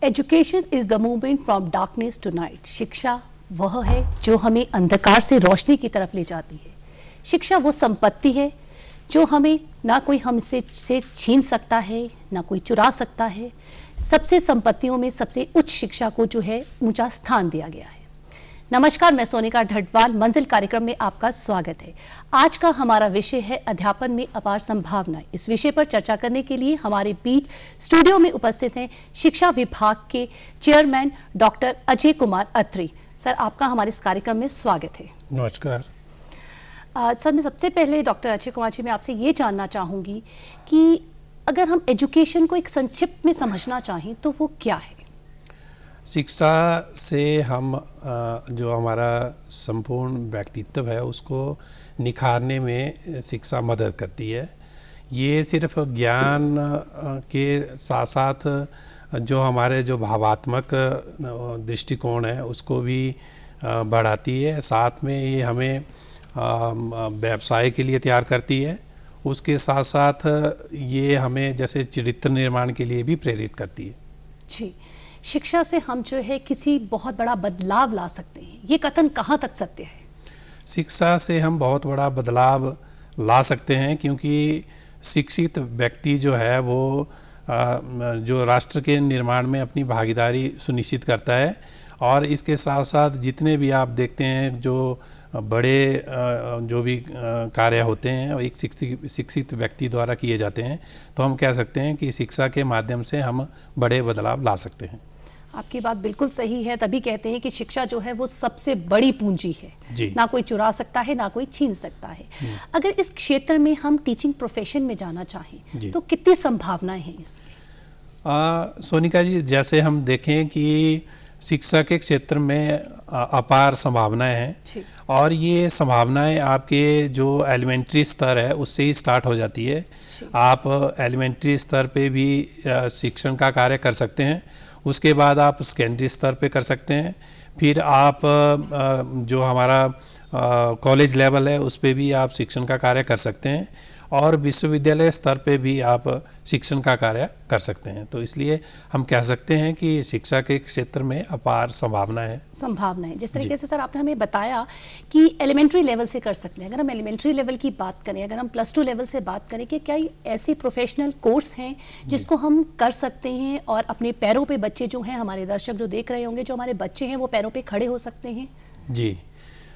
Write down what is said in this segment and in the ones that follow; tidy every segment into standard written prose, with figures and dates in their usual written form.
Education is the movement from darkness to night. शिक्षा वह है जो हमें अंधकार से रोशनी की तरफ ले जाती है। शिक्षा वो संपत्ति है जो हमें ना कोई हमसे से छीन सकता है, ना कोई चुरा सकता है। सबसे संपत्तियों में सबसे उच्च शिक्षा को जो है ऊंचा स्थान दिया गया है। नमस्कार, मैं सोनिका ढटवाल, मंजिल कार्यक्रम में आपका स्वागत है। आज का हमारा विषय है अध्यापन में अपार संभावनाएं। इस विषय पर चर्चा करने के लिए हमारे बीच स्टूडियो में उपस्थित हैं शिक्षा विभाग के चेयरमैन डॉक्टर अजय कुमार अत्री। सर, आपका हमारे इस कार्यक्रम में स्वागत है। नमस्कार। सर, मैं सबसे पहले डॉक्टर अजय कुमार जी, मैं आपसे ये जानना चाहूँगी कि अगर हम एजुकेशन को एक संक्षिप्त में समझना चाहें तो वो क्या है? शिक्षा से हम जो हमारा संपूर्ण व्यक्तित्व है उसको निखारने में शिक्षा मदद करती है। ये सिर्फ ज्ञान के साथ साथ जो हमारे जो भावात्मक दृष्टिकोण है उसको भी बढ़ाती है। साथ में ये हमें व्यवसाय के लिए तैयार करती है। उसके साथ साथ ये हमें जैसे चरित्र निर्माण के लिए भी प्रेरित करती है। जी, शिक्षा से हम जो है किसी बहुत बड़ा बदलाव ला सकते हैं, ये कथन कहाँ तक सत्य है? शिक्षा से हम बहुत बड़ा बदलाव ला सकते हैं, क्योंकि शिक्षित व्यक्ति जो है वो जो राष्ट्र के निर्माण में अपनी भागीदारी सुनिश्चित करता है। और इसके साथ साथ जितने भी आप देखते हैं जो बड़े जो भी कार्य होते हैं वो एक शिक्षित व्यक्ति द्वारा किए जाते हैं, तो हम कह सकते हैं कि शिक्षा के माध्यम से हम बड़े बदलाव ला सकते हैं। आपकी बात बिल्कुल सही है। तभी कहते हैं कि शिक्षा जो है वो सबसे बड़ी पूंजी है। ना कोई चुरा सकता है, ना कोई छीन सकता है। अगर इस क्षेत्र में हम टीचिंग प्रोफेशन में जाना चाहें तो कितनी संभावनाएं हैं इसमें? सोनिका जी, जैसे हम देखें कि शिक्षा के क्षेत्र में अपार संभावनाएं हैं, और ये संभावनाएं आपके जो एलिमेंट्री स्तर है उससे ही स्टार्ट हो जाती है। आप एलिमेंट्री स्तर पे भी शिक्षण का कार्य कर सकते हैं। उसके बाद आप सेकेंडरी स्तर पे कर सकते हैं। फिर आप जो हमारा कॉलेज लेवल है उस पे भी आप शिक्षण का कार्य कर सकते हैं, और विश्वविद्यालय स्तर पे भी आप शिक्षण का कार्य कर सकते हैं। तो इसलिए हम कह सकते हैं कि शिक्षा के क्षेत्र में अपार संभावना है। जिस तरीके से सर आपने हमें बताया कि एलिमेंट्री लेवल से कर सकते हैं। अगर हम एलिमेंट्री लेवल की बात करें, अगर हम +2 लेवल से बात करें कि क्या ऐसे प्रोफेशनल कोर्स हैं जिसको हम कर सकते हैं और अपने पैरों पे बच्चे जो हैं, हमारे दर्शक जो देख रहे होंगे, जो हमारे बच्चे हैं वो पैरों पे खड़े हो सकते हैं? जी,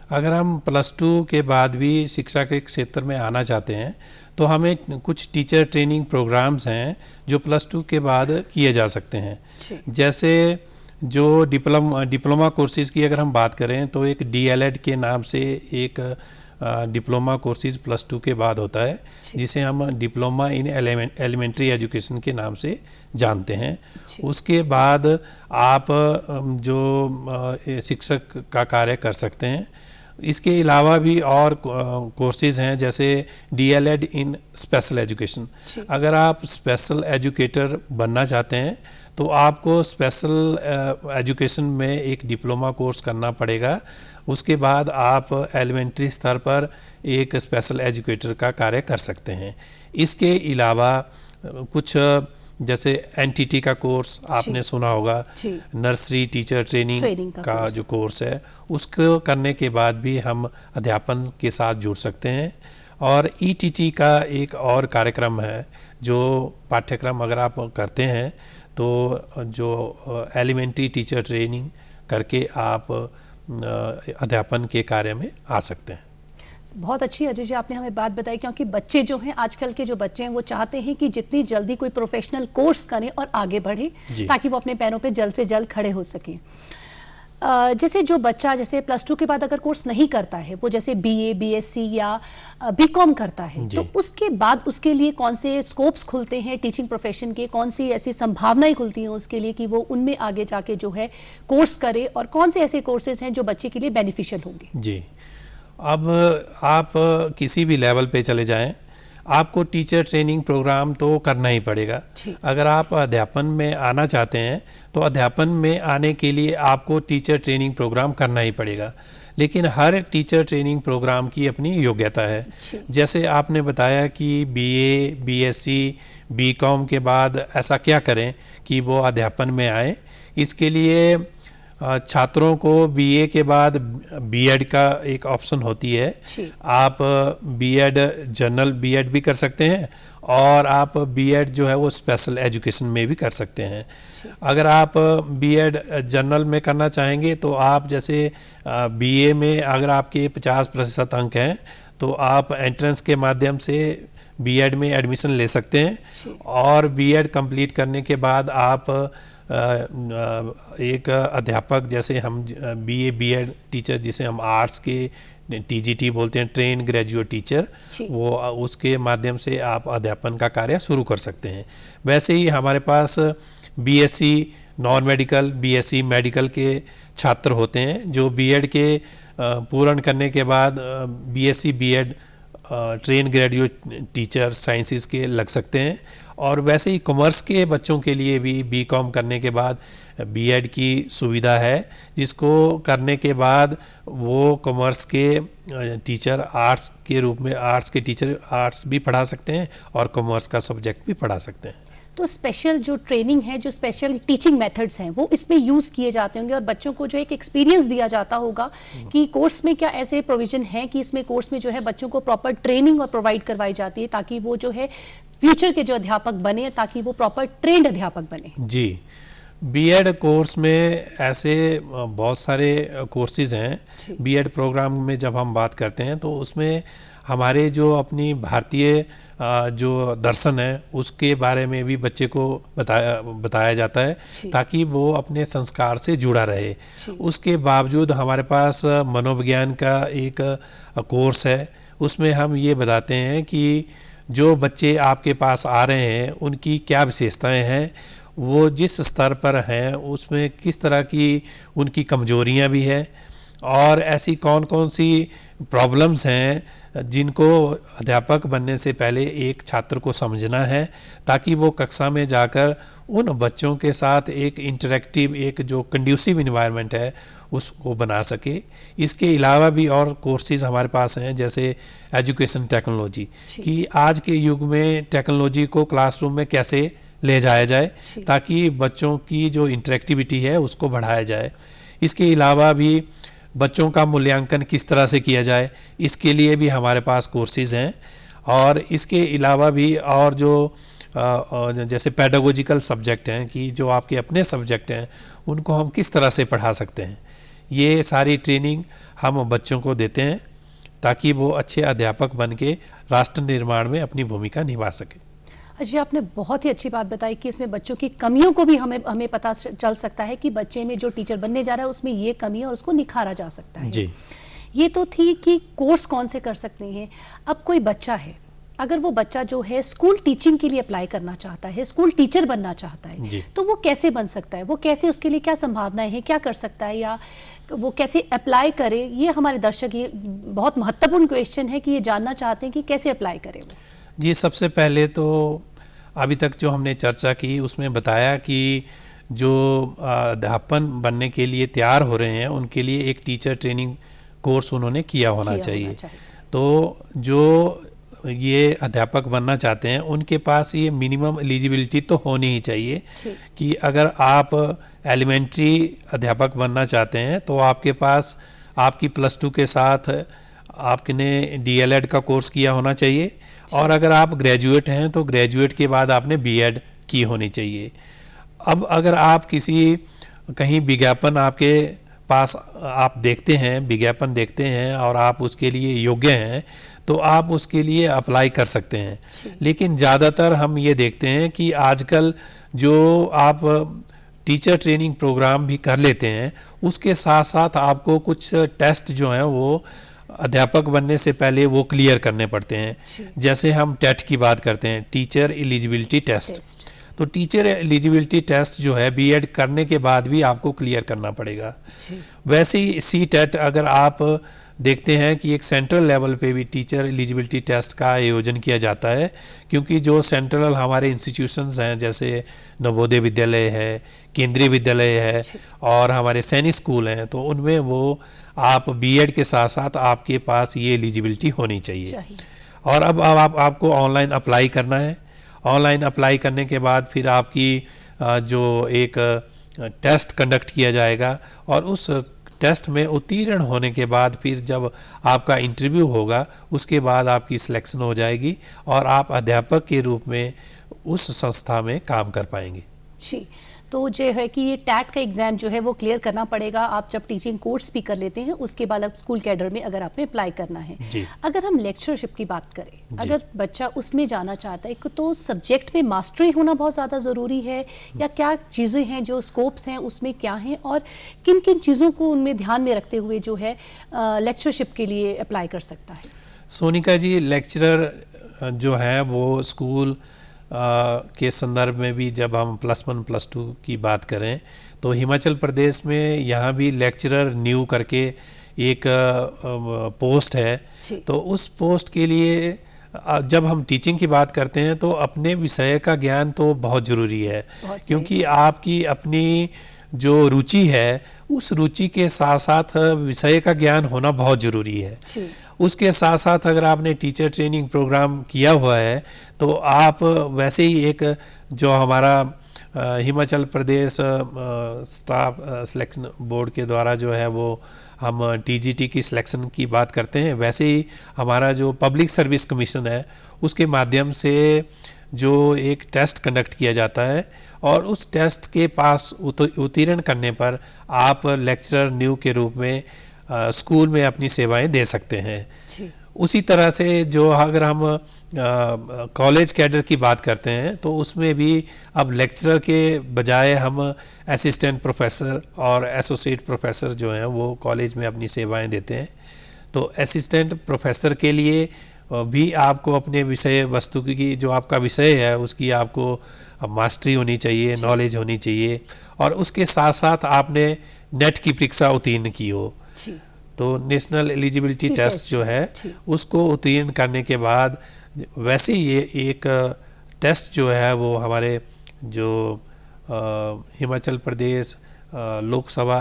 अगर हम +2 के बाद भी शिक्षा के क्षेत्र में आना चाहते हैं तो हमें कुछ टीचर ट्रेनिंग प्रोग्राम्स हैं जो +2 के बाद किए जा सकते हैं। जैसे जो डिप्लोमा कोर्सेज़ की अगर हम बात करें तो एक DLED के नाम से एक डिप्लोमा कोर्सेज +2 के बाद होता है, जिसे हम डिप्लोमा इन एलिमेंट्री एजुकेशन के नाम से जानते हैं। उसके बाद आप जो शिक्षक का कार्य कर सकते हैं। इसके अलावा भी और कोर्सेज हैं, जैसे DLED इन स्पेशल एजुकेशन। अगर आप स्पेशल एजुकेटर बनना चाहते हैं तो आपको स्पेशल एजुकेशन में एक डिप्लोमा कोर्स करना पड़ेगा। उसके बाद आप एलिमेंट्री स्तर पर एक स्पेशल एजुकेटर का कार्य कर सकते हैं। इसके अलावा कुछ जैसे NTT का कोर्स आपने सुना होगा, नर्सरी टीचर ट्रेनिंग का जो कोर्स है, उसको करने के बाद भी हम अध्यापन के साथ जुड़ सकते हैं। और ETT का एक और कार्यक्रम है जो पाठ्यक्रम अगर आप करते हैं तो जो एलिमेंट्री टीचर ट्रेनिंग करके आप अध्यापन के कार्य में आ सकते हैं। बहुत अच्छी अजय जी आपने हमें बात बताई, क्योंकि बच्चे जो हैं, आजकल के जो बच्चे हैं, वो चाहते हैं कि जितनी जल्दी कोई प्रोफेशनल कोर्स करें और आगे बढ़े ताकि वो अपने पैरों पे जल्द से जल्द खड़े हो सकें। जैसे जो बच्चा जैसे +2 के बाद अगर कोर्स नहीं करता है, वो जैसे BA, BSc या BCom करता है, तो उसके बाद उसके लिए कौन से स्कोप्स खुलते हैं टीचिंग प्रोफेशन के? कौन सी ऐसी संभावनाएं खुलती हैं उसके लिए कि वो उनमें आगे जाके जो है कोर्स करे, और कौन से ऐसे कोर्सेज हैं जो बच्चे के लिए बेनिफिशियल होंगे? जी, अब आप किसी भी लेवल पे चले जाएं, आपको टीचर ट्रेनिंग प्रोग्राम तो करना ही पड़ेगा। अगर आप अध्यापन में आना चाहते हैं तो अध्यापन में आने के लिए आपको टीचर ट्रेनिंग प्रोग्राम करना ही पड़ेगा। लेकिन हर टीचर ट्रेनिंग प्रोग्राम की अपनी योग्यता है। जैसे आपने बताया कि BA, BSc, BCom के बाद ऐसा क्या करें कि वो अध्यापन में आए। इसके लिए छात्रों को बीए के बाद बीएड का एक ऑप्शन होती है। जी। आप बीएड जनरल बीएड भी कर सकते हैं और आप बीएड जो है वो स्पेशल एजुकेशन में भी कर सकते हैं। अगर आप बीएड जनरल में करना चाहेंगे तो आप जैसे बीए में अगर आपके 50% अंक हैं तो आप एंट्रेंस के माध्यम से बीएड में एडमिशन ले सकते हैं और बीएड कंप्लीट करने के बाद आप एक अध्यापक जैसे हम बीए बीएड टीचर जिसे हम आर्ट्स के टीजीटी बोलते हैं, ट्रेन ग्रेजुएट टीचर, वो उसके माध्यम से आप अध्यापन का कार्य शुरू कर सकते हैं। वैसे ही हमारे पास BSc non medical, BSc medical के छात्र होते हैं जो बीएड के पूर्ण करने के बाद BSc BEd train graduate teacher sciences के लग सकते हैं। और वैसे ही कॉमर्स के बच्चों के लिए भी बीकॉम करने के बाद बीएड की सुविधा है, जिसको करने के बाद वो कॉमर्स के टीचर आर्ट्स के रूप में आर्ट्स के टीचर आर्ट्स भी पढ़ा सकते हैं और कॉमर्स का सब्जेक्ट भी पढ़ा सकते हैं। तो स्पेशल जो ट्रेनिंग है, जो स्पेशल टीचिंग मेथड्स हैं वो इसमें यूज़ किए जाते होंगे और बच्चों को जो एक एक्सपीरियंस दिया जाता होगा कि कोर्स में क्या ऐसे प्रोविजन है कि इसमें कोर्स में जो है बच्चों को प्रॉपर ट्रेनिंग और प्रोवाइड करवाई जाती है ताकि वो जो है फ्यूचर के जो अध्यापक बने, ताकि वो प्रॉपर ट्रेंड अध्यापक बने। जी, बीएड कोर्स में ऐसे बहुत सारे कोर्सेज हैं। बीएड प्रोग्राम में जब हम बात करते हैं तो उसमें हमारे जो अपनी भारतीय जो दर्शन है उसके बारे में भी बच्चे को बताया जाता है ताकि वो अपने संस्कार से जुड़ा रहे। उसके बावजूद हमारे पास मनोविज्ञान का एक कोर्स है, उसमें हम ये बताते हैं कि जो बच्चे आपके पास आ रहे हैं उनकी क्या विशेषताएं हैं, वो जिस स्तर पर हैं उसमें किस तरह की उनकी कमजोरियां भी है और ऐसी कौन कौन सी प्रॉब्लम्स हैं जिनको अध्यापक बनने से पहले एक छात्र को समझना है ताकि वो कक्षा में जाकर उन बच्चों के साथ एक इंटरेक्टिव, एक जो कंड्यूसिव इन्वायरमेंट है उसको बना सके। इसके अलावा भी और कोर्सेज हमारे पास हैं जैसे एजुकेशन टेक्नोलॉजी, कि आज के युग में टेक्नोलॉजी को क्लासरूम में कैसे ले जाया जाए ताकि बच्चों की जो इंटरेक्टिविटी है उसको बढ़ाया जाए। इसके अलावा भी बच्चों का मूल्यांकन किस तरह से किया जाए, इसके लिए भी हमारे पास कोर्सेज हैं। और इसके अलावा भी और जो जैसे पेडागोजिकल सब्जेक्ट हैं कि जो आपके अपने सब्जेक्ट हैं उनको हम किस तरह से पढ़ा सकते हैं, ये सारी ट्रेनिंग हम बच्चों को देते हैं ताकि वो अच्छे अध्यापक बन के राष्ट्र निर्माण में अपनी भूमिका निभा सकें। जी, आपने बहुत ही अच्छी बात बताई कि इसमें बच्चों की कमियों को भी हमें पता चल सकता है कि बच्चे में जो टीचर बनने जा रहा है उसमें ये कमी है और उसको निखारा जा सकता है। जी, ये तो थी कि कोर्स कौन से कर सकते हैं। अब कोई बच्चा है, अगर वो बच्चा जो है स्कूल टीचिंग के लिए अप्लाई करना चाहता है, स्कूल टीचर बनना चाहता है, तो वो कैसे बन सकता है, वो कैसे, उसके लिए क्या संभावनाएं हैं, क्या कर सकता है या वो कैसे अप्लाई करे? ये हमारे दर्शक, ये बहुत महत्वपूर्ण क्वेश्चन है कि ये जानना चाहते हैं कि कैसे अप्लाई करें वो। जी, सबसे पहले तो अभी तक जो हमने चर्चा की उसमें बताया कि जो अध्यापन बनने के लिए तैयार हो रहे हैं उनके लिए एक टीचर ट्रेनिंग कोर्स उन्होंने किया होना चाहिए। तो जो ये अध्यापक बनना चाहते हैं उनके पास ये मिनिमम एलिजिबिलिटी तो होनी ही चाहिए कि अगर आप एलिमेंट्री अध्यापक बनना चाहते हैं तो आपके पास आपकी +2 के साथ आपने डीएलएड का कोर्स किया होना चाहिए और अगर आप ग्रेजुएट हैं तो ग्रेजुएट के बाद आपने बीएड की होनी चाहिए। अब अगर आप कहीं विज्ञापन आपके पास आप देखते हैं, विज्ञापन देखते हैं और आप उसके लिए योग्य हैं तो आप उसके लिए अप्लाई कर सकते हैं। लेकिन ज़्यादातर हम ये देखते हैं कि आजकल जो आप टीचर ट्रेनिंग प्रोग्राम भी कर लेते हैं उसके साथ साथ आपको कुछ टेस्ट जो हैं वो अध्यापक बनने से पहले वो क्लियर करने पड़ते हैं। जैसे हम टेट की बात करते हैं, टीचर एलिजिबिलिटी टेस्ट, तो टीचर एलिजिबिलिटी टेस्ट जो है बीएड करने के बाद भी आपको क्लियर करना पड़ेगा। वैसे ही सी टेट अगर आप देखते हैं कि एक सेंट्रल लेवल पे भी टीचर एलिजिबिलिटी टेस्ट का आयोजन किया जाता है, क्योंकि जो सेंट्रल हमारे इंस्टीट्यूशंस हैं जैसे नवोदय विद्यालय है, केंद्रीय विद्यालय है और हमारे सैनिक स्कूल हैं, तो उनमें वो आप बीएड के साथ साथ आपके पास ये एलिजिबिलिटी होनी चाहिए। और अब आपको ऑनलाइन अप्लाई करना है। ऑनलाइन अप्लाई करने के बाद फिर आपकी जो एक टेस्ट कंडक्ट किया जाएगा और उस टेस्ट में उत्तीर्ण होने के बाद फिर जब आपका इंटरव्यू होगा उसके बाद आपकी सिलेक्शन हो जाएगी और आप अध्यापक के रूप में उस संस्था में काम कर पाएंगे। जी, तो जो है कि ये टैट का एग्ज़ाम जो है वो क्लियर करना पड़ेगा। आप जब टीचिंग कोर्स भी कर लेते हैं उसके बाद अब स्कूल कैडर में अगर आपने अप्लाई करना है। जी। अगर हम लेक्चरशिप की बात करें, अगर बच्चा उसमें जाना चाहता है तो सब्जेक्ट में मास्टरी होना बहुत ज़्यादा ज़रूरी है, या क्या चीज़ें हैं जो स्कोप्स हैं उसमें क्या हैं, और किन किन चीज़ों को उनमें ध्यान में रखते हुए जो है लेक्चरशिप के लिए अप्लाई कर सकता है? सोनिका जी, लेक्चरर जो है वो स्कूल के संदर्भ में भी जब हम +1 +2 की बात करें तो हिमाचल प्रदेश में यहाँ भी लेक्चरर न्यू करके एक पोस्ट है। तो उस पोस्ट के लिए जब हम टीचिंग की बात करते हैं तो अपने विषय का ज्ञान तो बहुत ज़रूरी है, क्योंकि आपकी अपनी जो रुचि है उस रुचि के साथ साथ विषय का ज्ञान होना बहुत ज़रूरी है। उसके साथ साथ अगर आपने टीचर ट्रेनिंग प्रोग्राम किया हुआ है तो आप वैसे ही एक जो हमारा Himachal Pradesh staff selection board के द्वारा जो है वो हम टीजीटी की सिलेक्शन की बात करते हैं, वैसे ही हमारा जो पब्लिक सर्विस कमीशन है उसके माध्यम से जो एक टेस्ट कंडक्ट किया जाता है और उस टेस्ट के पास उत्तीर्ण करने पर आप लेक्चरर न्यू के रूप में स्कूल में अपनी सेवाएं दे सकते हैं। उसी तरह से जो अगर हम कॉलेज कैडर की बात करते हैं तो उसमें भी अब लेक्चरर के बजाय हम असिस्टेंट प्रोफेसर और एसोसिएट प्रोफेसर जो हैं वो कॉलेज में अपनी सेवाएं देते हैं। तो असिस्टेंट प्रोफेसर के लिए भी आपको अपने विषय वस्तु की जो आपका विषय है उसकी आपको मास्टरी होनी चाहिए, नॉलेज होनी चाहिए, और उसके साथ साथ आपने नेट की परीक्षा उत्तीर्ण की हो। तो नेशनल एलिजिबिलिटी टेस्ट जो है उसको उत्तीर्ण करने के बाद वैसे ये एक टेस्ट जो है वो हमारे जो हिमाचल प्रदेश लोक सेवा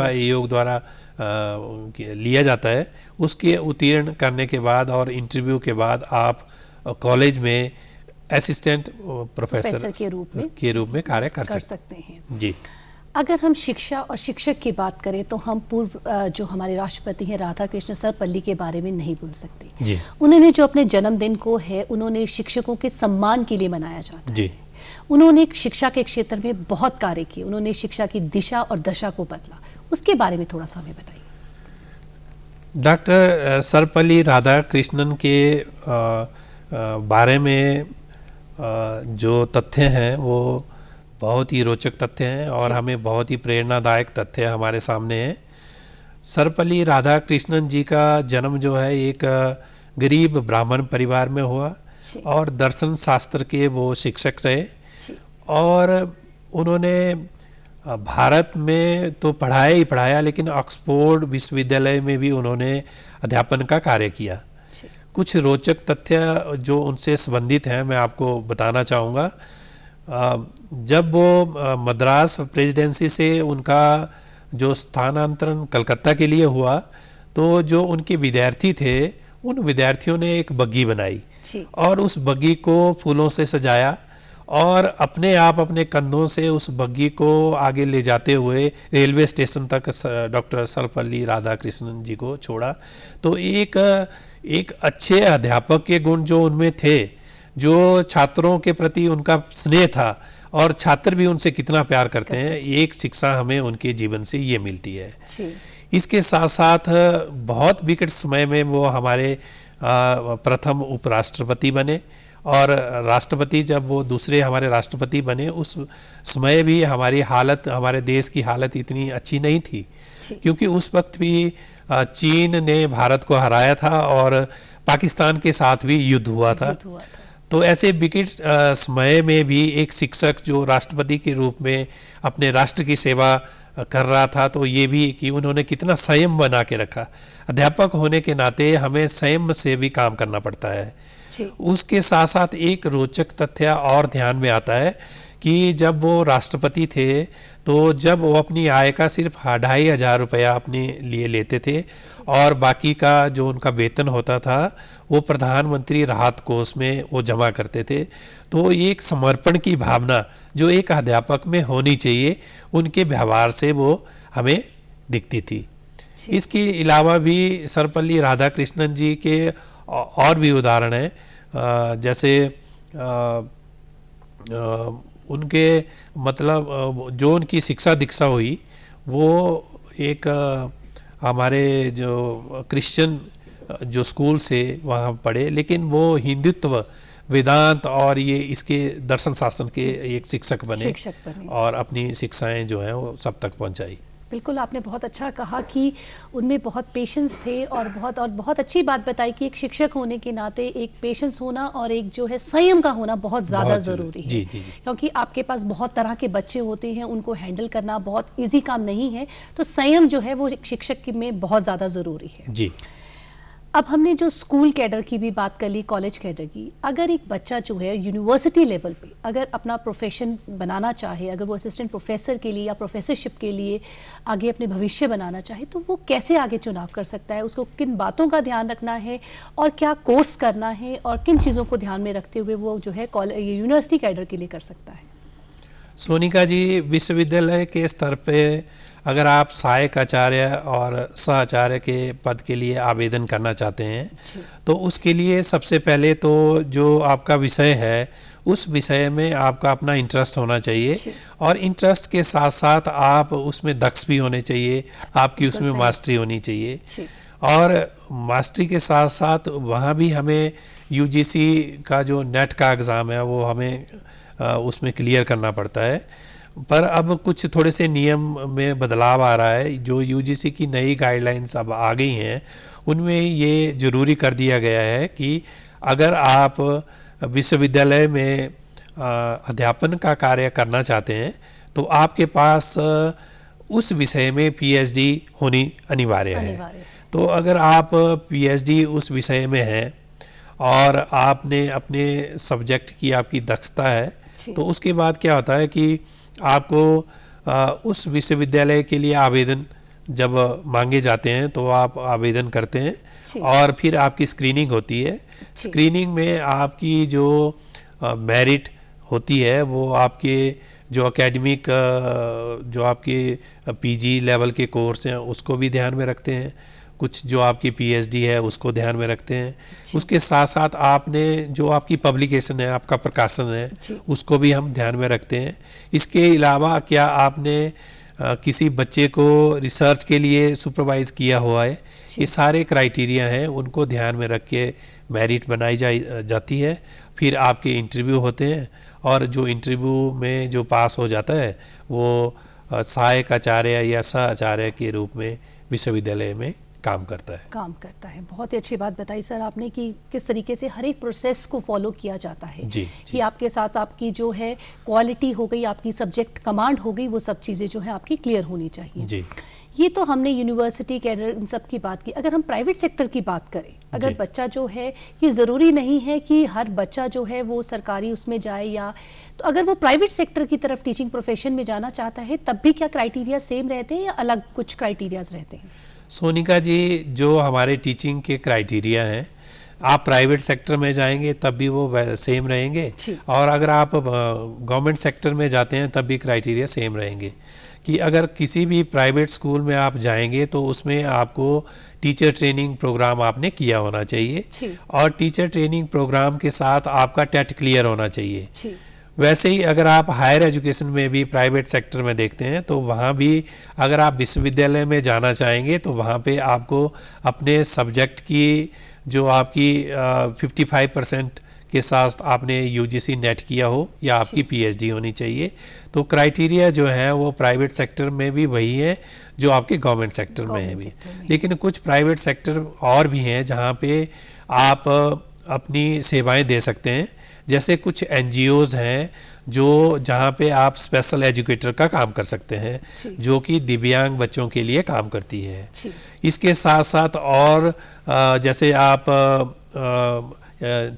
आयोग द्वारा लिया जाता है, उसके उत्तीर्ण करने के बाद और इंटरव्यू के बाद आप कॉलेज में असिस्टेंट प्रोफेसर के रूप में कार्य कर सकते हैं। जी। अगर हम शिक्षा और शिक्षक की बात करें तो हम पूर्व जो हमारे राष्ट्रपति हैं राधा कृष्ण सर्वपल्ली के बारे में नहीं भूल सकते। जी। उन्होंने जो अपने जन्मदिन को है उन्होंने शिक्षकों के सम्मान के लिए मनाया जाता है। जी। उन्होंने शिक्षा के क्षेत्र में बहुत कार्य किए, उन्होंने शिक्षा की दिशा और दशा को बदला, उसके बारे में थोड़ा सा हमें बताइए। डॉक्टर सर्वपल्ली राधाकृष्णन के बारे में जो तथ्य हैं वो बहुत ही रोचक तथ्य हैं और हमें बहुत ही प्रेरणादायक तथ्य हमारे सामने हैं। सर्वपल्ली राधाकृष्णन जी का जन्म जो है एक गरीब ब्राह्मण परिवार में हुआ और दर्शन शास्त्र के वो शिक्षक रहे और उन्होंने भारत में तो पढ़ाया ही पढ़ाया, लेकिन ऑक्सफोर्ड विश्वविद्यालय में भी उन्होंने अध्यापन का कार्य किया। कुछ रोचक तथ्य जो उनसे संबंधित हैं मैं आपको बताना चाहूँगा। जब वो मद्रास प्रेसिडेंसी से उनका जो स्थानांतरण कलकत्ता के लिए हुआ तो जो उनके विद्यार्थी थे उन विद्यार्थियों ने एक बग्गी बनाई और उस बग्गी को फूलों से सजाया और अपने आप अपने कंधों से उस बग्गी को आगे ले जाते हुए रेलवे स्टेशन तक डॉक्टर सर्वपल्ली राधाकृष्णन जी को छोड़ा। तो एक अच्छे अध्यापक के गुण जो उनमें थे, जो छात्रों के प्रति उनका स्नेह था और छात्र भी उनसे कितना प्यार करते हैं, एक शिक्षा हमें उनके जीवन से ये मिलती है। इसके साथ साथ बहुत विकट समय में वो हमारे प्रथम उपराष्ट्रपति बने और राष्ट्रपति जब वो दूसरे हमारे राष्ट्रपति बने उस समय भी हमारे देश की हालत इतनी अच्छी नहीं थी, क्योंकि उस वक्त भी चीन ने भारत को हराया था और पाकिस्तान के साथ भी युद्ध हुआ था। तो ऐसे विकट समय में भी एक शिक्षक जो राष्ट्रपति के रूप में अपने राष्ट्र की सेवा कर रहा था, तो ये भी कि उन्होंने कितना संयम बना के रखा। अध्यापक होने के नाते हमें संयम से भी काम करना पड़ता है। उसके साथ साथ एक रोचक तथ्य और ध्यान में आता है कि जब वो राष्ट्रपति थे तो जब वो अपनी आय का सिर्फ 2,500 रुपया अपने लिए लेते थे और बाकी का जो उनका वेतन होता था वो प्रधानमंत्री राहत कोष में वो जमा करते थे। तो एक समर्पण की भावना जो एक अध्यापक में होनी चाहिए, उनके व्यवहार से वो हमें दिखती थी। इसके अलावा भी सर्वपल्ली राधाकृष्णन जी के और भी उदाहरण हैं, जैसे उनके मतलब जो उनकी शिक्षा दीक्षा हुई वो एक हमारे जो क्रिश्चियन जो स्कूल से वहाँ पढ़े, लेकिन वो हिंदुत्व, वेदांत और ये इसके दर्शन शास्त्र के एक शिक्षक बने और अपनी शिक्षाएं जो हैं वो सब तक पहुँचाई। बिल्कुल, आपने बहुत अच्छा कहा कि उनमें बहुत पेशेंस थे और बहुत अच्छी बात बताई कि एक शिक्षक होने के नाते एक पेशेंस होना और एक जो है संयम का होना बहुत ज़्यादा ज़रूरी है। जी। क्योंकि आपके पास बहुत तरह के बच्चे होते हैं, उनको हैंडल करना बहुत इजी काम नहीं है, तो संयम जो है वो एक शिक्षक में बहुत ज़्यादा ज़रूरी है। जी। अब हमने जो स्कूल कैडर की भी बात कर ली, कॉलेज कैडर की, अगर एक बच्चा जो है यूनिवर्सिटी लेवल पे अगर अपना प्रोफेशन बनाना चाहे, अगर वो असिस्टेंट प्रोफेसर के लिए या प्रोफेसरशिप के लिए आगे अपने भविष्य बनाना चाहे, तो वो कैसे आगे चुनाव कर सकता है? उसको किन बातों का ध्यान रखना है और क्या कोर्स करना है और किन चीज़ों को ध्यान में रखते हुए वो जो है यूनिवर्सिटी कैडर के लिए कर सकता है? सोनिका जी, विश्वविद्यालय के स्तर पे अगर आप सहायक आचार्य और सहाचार्य के पद के लिए आवेदन करना चाहते हैं तो उसके लिए सबसे पहले तो जो आपका विषय है उस विषय में आपका अपना इंटरेस्ट होना चाहिए और इंटरेस्ट के साथ साथ आप उसमें दक्ष भी होने चाहिए, आपकी उसमें मास्टरी होनी चाहिए। और मास्टरी के साथ साथ वहाँ भी हमें यूजीसी का जो नेट का एग्ज़ाम है वो हमें उसमें क्लियर करना पड़ता है। पर अब कुछ थोड़े से नियम में बदलाव आ रहा है, जो यूजीसी की नई गाइडलाइंस अब आ गई हैं उनमें ये ज़रूरी कर दिया गया है कि अगर आप विश्वविद्यालय में अध्यापन का कार्य करना चाहते हैं तो आपके पास उस विषय में पीएचडी होनी अनिवार्य है। तो अगर आप पीएचडी उस विषय में हैं और आपने अपने सब्जेक्ट की आपकी दक्षता है तो उसके बाद क्या होता है कि आपको उस विश्वविद्यालय के लिए आवेदन जब मांगे जाते हैं तो आप आवेदन करते हैं और फिर आपकी स्क्रीनिंग होती है। स्क्रीनिंग में आपकी जो मेरिट होती है वो आपके जो एकेडमिक जो आपके पीजी लेवल के कोर्स हैं उसको भी ध्यान में रखते हैं, कुछ जो आपकी पीएचडी है उसको ध्यान में रखते हैं, उसके साथ साथ आपने जो आपकी पब्लिकेशन है, आपका प्रकाशन है उसको भी हम ध्यान में रखते हैं। इसके अलावा क्या आपने किसी बच्चे को रिसर्च के लिए सुपरवाइज किया हुआ है, ये सारे क्राइटेरिया हैं, उनको ध्यान में रख के मेरिट बनाई जाती है। फिर आपके इंटरव्यू होते हैं और जो इंटरव्यू में जो पास हो जाता है वो सहायक आचार्य या सह आचार्य के रूप में विश्वविद्यालय में काम करता है। बहुत ही अच्छी बात बताई सर आपने कि किस तरीके से हर एक प्रोसेस को फॉलो किया जाता है कि आपके साथ आपकी जो है क्वालिटी हो गई, आपकी सब्जेक्ट कमांड हो गई, वो सब चीज़ें जो है आपकी क्लियर होनी चाहिए। ये तो हमने यूनिवर्सिटी कैडर इन सब की बात की। अगर हम प्राइवेट सेक्टर की बात करें, अगर बच्चा जो है, ये ज़रूरी नहीं है कि हर बच्चा जो है वो सरकारी उसमें जाए, या तो अगर वो प्राइवेट सेक्टर की तरफ टीचिंग प्रोफेशन में जाना चाहता है तब भी क्या क्राइटेरिया सेम रहते हैं या अलग कुछ क्राइटेरियाज रहते हैं? सोनिका जी, जो हमारे टीचिंग के क्राइटेरिया हैं, आप प्राइवेट सेक्टर में जाएंगे तब भी वो सेम रहेंगे और अगर आप गवर्नमेंट सेक्टर में जाते हैं तब भी क्राइटेरिया सेम रहेंगे। कि अगर किसी भी प्राइवेट स्कूल में आप जाएंगे तो उसमें आपको टीचर ट्रेनिंग प्रोग्राम आपने किया होना चाहिए और टीचर ट्रेनिंग प्रोग्राम के साथ आपका टेट क्लियर होना चाहिए। वैसे ही अगर आप हायर एजुकेशन में भी प्राइवेट सेक्टर में देखते हैं तो वहाँ भी अगर आप विश्वविद्यालय में जाना चाहेंगे तो वहाँ पे आपको अपने सब्जेक्ट की जो आपकी 55% के साथ आपने यूजीसी नेट किया हो या आपकी पीएचडी होनी चाहिए। तो क्राइटेरिया जो है वो प्राइवेट सेक्टर में भी वही है जो आपके गवर्नमेंट सेक्टर में है भी। लेकिन कुछ प्राइवेट सेक्टर और भी हैं जहाँ पे आप अपनी सेवाएं दे सकते हैं, जैसे कुछ एनजीओज हैं जो जहाँ पे आप स्पेशल एजुकेटर का काम कर सकते हैं, जो कि दिव्यांग बच्चों के लिए काम करती है। इसके साथ साथ और जैसे आप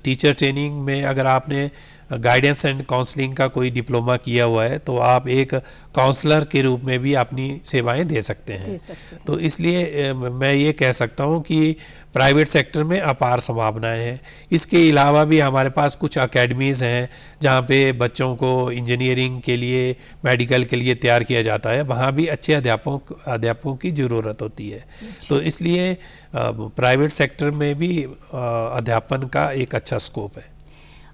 टीचर ट्रेनिंग में अगर आपने गाइडेंस एंड काउंसलिंग का कोई डिप्लोमा किया हुआ है तो आप एक काउंसलर के रूप में भी अपनी सेवाएं दे सकते हैं। तो इसलिए मैं ये कह सकता हूँ कि प्राइवेट सेक्टर में अपार संभावनाएं हैं। इसके अलावा भी हमारे पास कुछ अकेडमीज़ हैं जहाँ पे बच्चों को इंजीनियरिंग के लिए, मेडिकल के लिए तैयार किया जाता है, वहाँ भी अच्छे अध्यापकों की ज़रूरत होती है। तो इसलिए प्राइवेट सेक्टर में भी अध्यापन का एक अच्छा स्कोप है।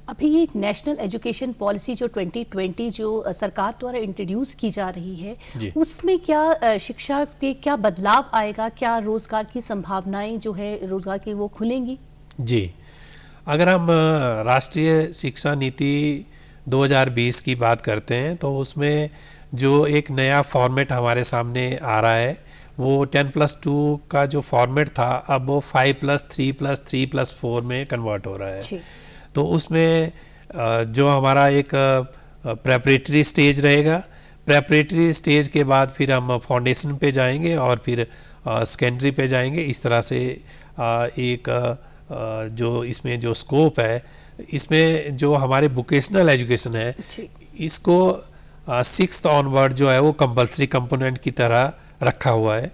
अभी ये नेशनल एजुकेशन पॉलिसी जो 2020 जो सरकार द्वारा इंट्रोड्यूस की जा रही है, उसमें क्या शिक्षा के क्या बदलाव आएगा, क्या रोजगार की संभावनाएं जो है रोजगार की वो खुलेंगी? जी, अगर हम राष्ट्रीय शिक्षा नीति 2020 की बात करते हैं तो उसमें जो एक नया फॉर्मेट हमारे सामने आ रहा है वो 10+2 का जो फॉर्मेट था अब वो 5+3+3+4 में कन्वर्ट हो रहा है। तो उसमें जो हमारा एक प्रेपरेटरी स्टेज रहेगा, प्रेपरेटरी स्टेज के बाद फिर हम फाउंडेशन पे जाएंगे और फिर सेकेंडरी पे जाएंगे। इस तरह से एक जो इसमें जो स्कोप है, इसमें जो हमारे वोकेशनल एजुकेशन है इसको 6th ऑनवर्ड जो है वो कंपलसरी कंपोनेंट की तरह रखा हुआ है,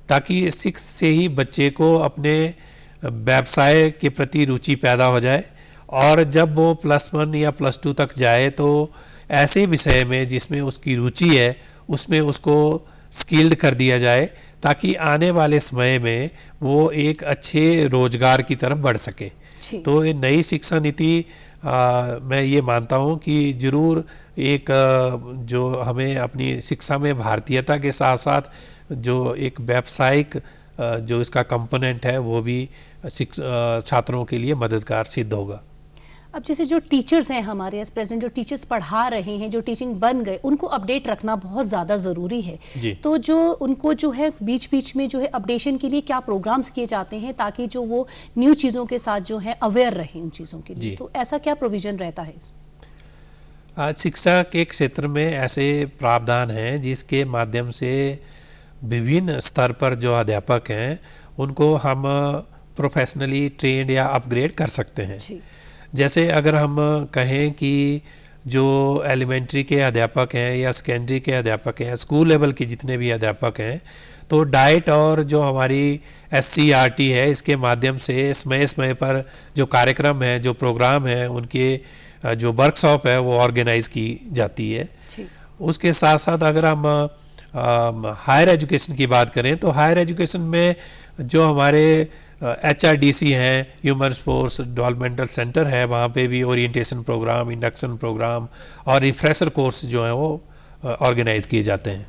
ताकि 6th से ही बच्चे को अपने व्यवसाय के प्रति रुचि पैदा हो जाए और जब वो +1 या +2 तक जाए तो ऐसे विषय में जिसमें उसकी रुचि है उसमें उसको स्किल्ड कर दिया जाए, ताकि आने वाले समय में वो एक अच्छे रोजगार की तरफ बढ़ सके। तो ये नई शिक्षा नीति मैं ये मानता हूँ कि ज़रूर एक जो हमें अपनी शिक्षा में भारतीयता के साथ साथ जो एक व्यावसायिक जो इसका कंपोनेंट है वो भी छात्रों के लिए मददगार सिद्ध होगा। अब जैसे जो टीचर्स हैं हमारे एज प्रेजेंट, जो टीचर्स पढ़ा रहे हैं, जो टीचिंग बन गए, उनको अपडेट रखना बहुत ज़्यादा ज़रूरी है। तो जो उनको जो है बीच बीच में जो है अपडेशन के लिए क्या प्रोग्राम्स किए जाते हैं ताकि जो वो न्यू चीज़ों के साथ जो है अवेयर रहें उन चीज़ों के लिए, तो ऐसा क्या प्रोविज़न रहता है? आज शिक्षा के क्षेत्र में ऐसे प्रावधान हैं जिसके माध्यम से विभिन्न स्तर पर जो अध्यापक हैं उनको हम प्रोफेशनली ट्रेंड या अपग्रेड कर सकते हैं। जैसे अगर हम कहें कि जो एलिमेंट्री के अध्यापक हैं या सेकेंडरी के अध्यापक हैं, स्कूल लेवल के जितने भी अध्यापक हैं, तो डाइट और जो हमारी SCRT है इसके माध्यम से समय समय पर जो कार्यक्रम है, जो प्रोग्राम है, उनके जो वर्कशॉप है वो ऑर्गेनाइज की जाती है। उसके साथ साथ अगर हम हायर एजुकेशन की बात करें तो हायर एजुकेशन में जो हमारे HRDC हैं, ह्यूमन रिसोर्स डेवलपमेंटल सेंटर है, वहाँ पे भी ओरिएंटेशन प्रोग्राम, इंडक्शन प्रोग्राम और रिफ्रेशर कोर्स जो हैं वो ऑर्गेनाइज किए जाते हैं।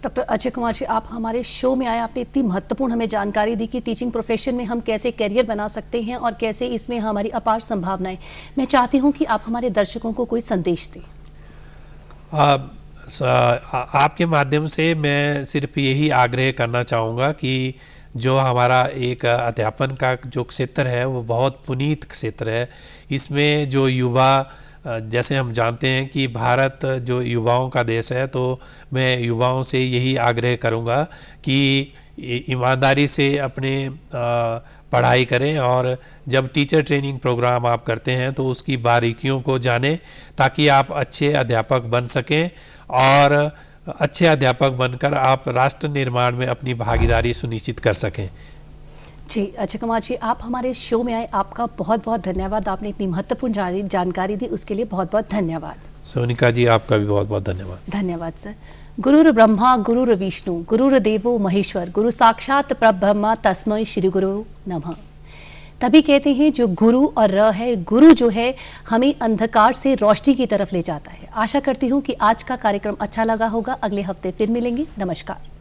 डॉक्टर अजय कुमार जी, आप हमारे शो में आए, आपने इतनी महत्वपूर्ण हमें जानकारी दी कि टीचिंग प्रोफेशन में हम कैसे करियर बना सकते हैं और कैसे इसमें हमारी अपार संभावनाएं। मैं चाहती हूं कि आप हमारे दर्शकों को कोई संदेश दें। आपके माध्यम से मैं सिर्फ यही आग्रह करना चाहूँगा कि जो हमारा एक अध्यापन का जो क्षेत्र है वो बहुत पुनीत क्षेत्र है। इसमें जो युवा, जैसे हम जानते हैं कि भारत जो युवाओं का देश है, तो मैं युवाओं से यही आग्रह करूंगा कि ईमानदारी से अपने पढ़ाई करें और जब टीचर ट्रेनिंग प्रोग्राम आप करते हैं तो उसकी बारीकियों को जानें ताकि आप अच्छे अध्यापक बन सकें और अच्छे अध्यापक बनकर आप राष्ट्र निर्माण में अपनी भागीदारी सुनिश्चित कर सकें। जी अजय कुमार जी, आप हमारे शो में आए, आपका बहुत बहुत धन्यवाद। आपने इतनी महत्वपूर्ण जानकारी दी, उसके लिए बहुत बहुत धन्यवाद। सोनिका जी, आपका भी बहुत बहुत धन्यवाद। धन्यवाद सर। गुरुर ब्रह्मा गुरुर विष्णु गुरुर देवो महेश्वर, गुरु साक्षात परब्रह्म तस्मै श्री गुरु नमः। तभी कहते हैं जो गुरु और र है, गुरु जो है हमें अंधकार से रोशनी की तरफ ले जाता है। आशा करती हूँ कि आज का कार्यक्रम अच्छा लगा होगा। अगले हफ्ते फिर मिलेंगे। नमस्कार।